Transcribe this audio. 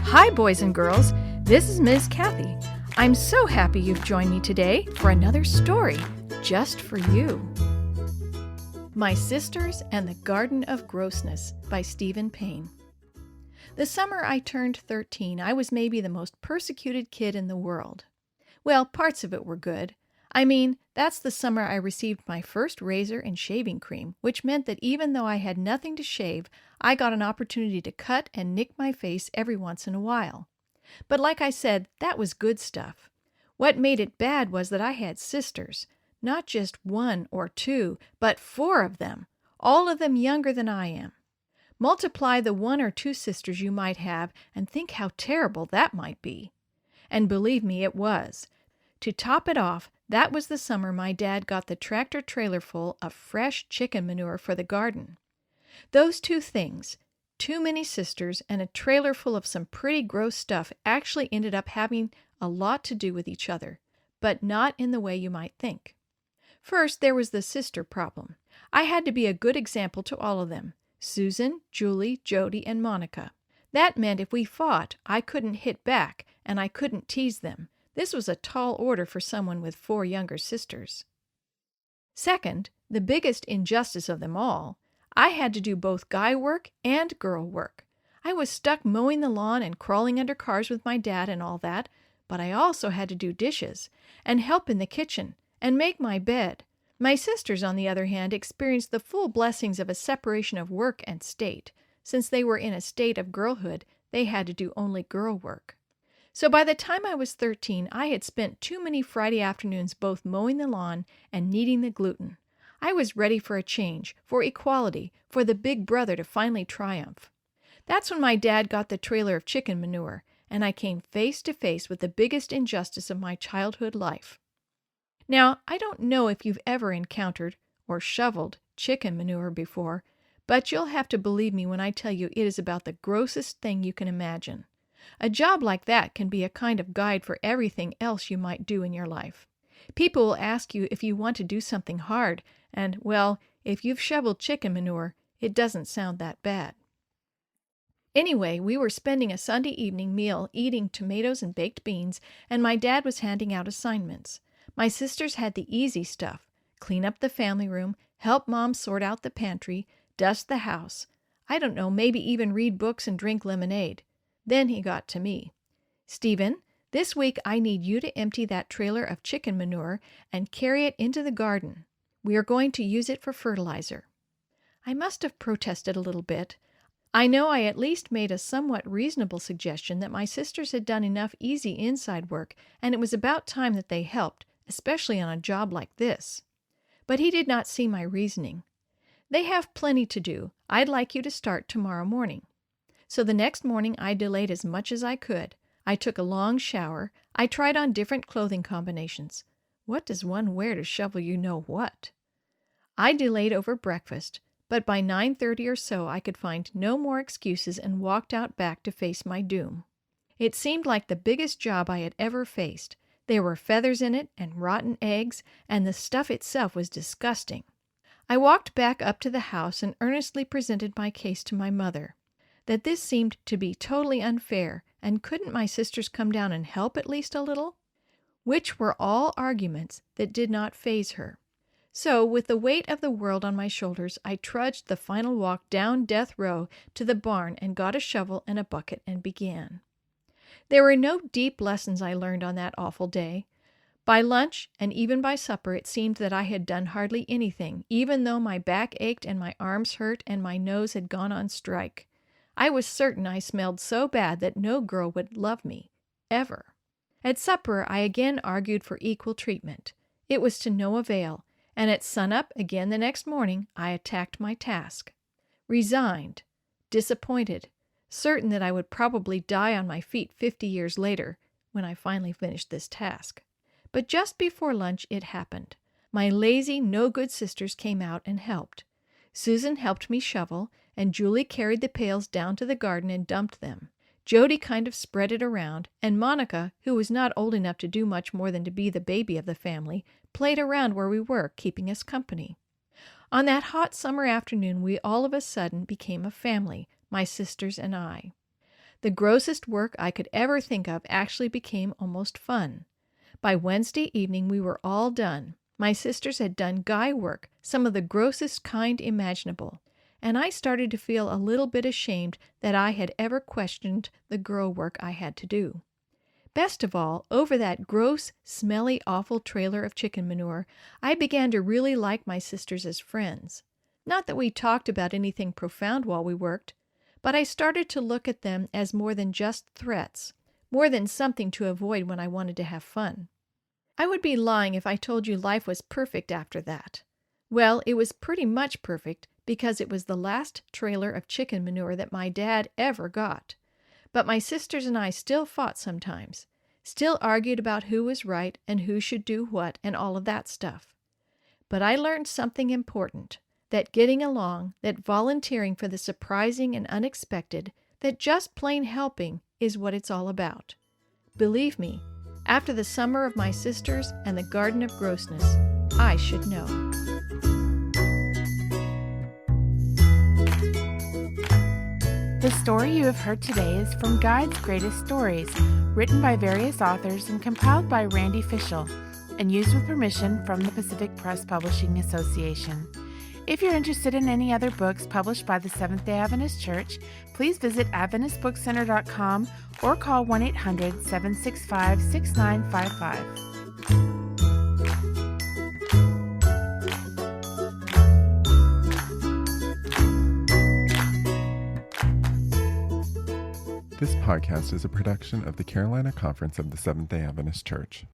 Hi, boys and girls. This is Ms. Kathy. I'm so happy you've joined me today for another story just for you. My Sisters and the Garden of Grossness by Payne. The summer I turned 13, I was maybe the most persecuted kid in the world. Well, parts of it were good. I mean, that's the summer I received my first razor and shaving cream, which meant that even though I had nothing to shave, I got an opportunity to cut and nick my face every once in a while. But like I said, that was good stuff. What made it bad was that I had sisters. Not just one or two, but 4 of them, all of them younger than I am. Multiply the 1 or 2 sisters you might have and think how terrible that might be. And believe me, it was. To top it off, that was the summer my dad got the tractor trailer full of fresh chicken manure for the garden. Those 2 things, too many sisters and a trailer full of some pretty gross stuff, actually ended up having a lot to do with each other, but not in the way you might think. First, there was the sister problem. I had to be a good example to all of them: Susan, Julie, Jody, and Monica. That meant if we fought, I couldn't hit back, and I couldn't tease them. This was a tall order for someone with 4 younger sisters. Second, the biggest injustice of them all, I had to do both guy work and girl work. I was stuck mowing the lawn and crawling under cars with my dad and all that, but I also had to do dishes and help in the kitchen and make my bed. My sisters, on the other hand, experienced the full blessings of a separation of work and state. Since they were in a state of girlhood, they had to do only girl work. So by the time I was 13, I had spent too many Friday afternoons both mowing the lawn and kneading the gluten. I was ready for a change, for equality, for the big brother to finally triumph. That's when my dad got the trailer of chicken manure, and I came face to face with the biggest injustice of my childhood life. Now, I don't know if you've ever encountered or shoveled chicken manure before, but you'll have to believe me when I tell you it is about the grossest thing you can imagine. A job like that can be a kind of guide for everything else you might do in your life. People will ask you if you want to do something hard, and, well, if you've shoveled chicken manure, it doesn't sound that bad. Anyway, we were spending a Sunday evening meal eating tomatoes and baked beans, and my dad was handing out assignments. My sisters had the easy stuff: clean up the family room, help Mom sort out the pantry, dust the house. I don't know, maybe even read books and drink lemonade. Then he got to me. "Stephen, this week I need you to empty that trailer of chicken manure and carry it into the garden. We are going to use it for fertilizer." I must have protested a little bit. I know I at least made a somewhat reasonable suggestion that my sisters had done enough easy inside work, and it was about time that they helped, especially on a job like this. But he did not see my reasoning. "They have plenty to do. I'd like you to start tomorrow morning." So the next morning I delayed as much as I could. I took a long shower. I tried on different clothing combinations. What does one wear to shovel you know what? I delayed over breakfast, but by 9:30 or so I could find no more excuses and walked out back to face my doom. It seemed like the biggest job I had ever faced. There were feathers in it and rotten eggs, and the stuff itself was disgusting. I walked back up to the house and earnestly presented my case to my mother, that this seemed to be totally unfair, and couldn't my sisters come down and help at least a little? Which were all arguments that did not faze her. So, with the weight of the world on my shoulders, I trudged the final walk down Death Row to the barn and got a shovel and a bucket and began. There were no deep lessons I learned on that awful day. By lunch, and even by supper, it seemed that I had done hardly anything, even though my back ached and my arms hurt and my nose had gone on strike. I was certain I smelled so bad that no girl would love me, ever. At supper, I again argued for equal treatment. It was to no avail, and at sunup again the next morning, I attacked my task. Resigned, disappointed, certain that I would probably die on my feet 50 years later when I finally finished this task. But just before lunch, it happened. My lazy, no-good sisters came out and helped. Susan helped me shovel, and Julie carried the pails down to the garden and dumped them. Jody kind of spread it around, and Monica, who was not old enough to do much more than to be the baby of the family, played around where we were, keeping us company. On that hot summer afternoon, we all of a sudden became a family, my sisters and I. The grossest work I could ever think of actually became almost fun. By Wednesday evening, we were all done. My sisters had done guy work, some of the grossest kind imaginable, and I started to feel a little bit ashamed that I had ever questioned the girl work I had to do. Best of all, over that gross, smelly, awful trailer of chicken manure, I began to really like my sisters as friends. Not that we talked about anything profound while we worked, but I started to look at them as more than just threats, more than something to avoid when I wanted to have fun. I would be lying if I told you life was perfect after that. Well, it was pretty much perfect because it was the last trailer of chicken manure that my dad ever got. But my sisters and I still fought sometimes, still argued about who was right and who should do what and all of that stuff. But I learned something important, that getting along, that volunteering for the surprising and unexpected, that just plain helping is what it's all about. Believe me, after the summer of my sisters and the Garden of Grossness, I should know. The story you have heard today is from Guide's Greatest Stories, written by various authors and compiled by Randy Fischel, and used with permission from the Pacific Press Publishing Association. If you're interested in any other books published by the Seventh-day Adventist Church, please visit AdventistBookCenter.com or call 1-800-765-6955. This podcast is a production of the Carolina Conference of the Seventh-day Adventist Church.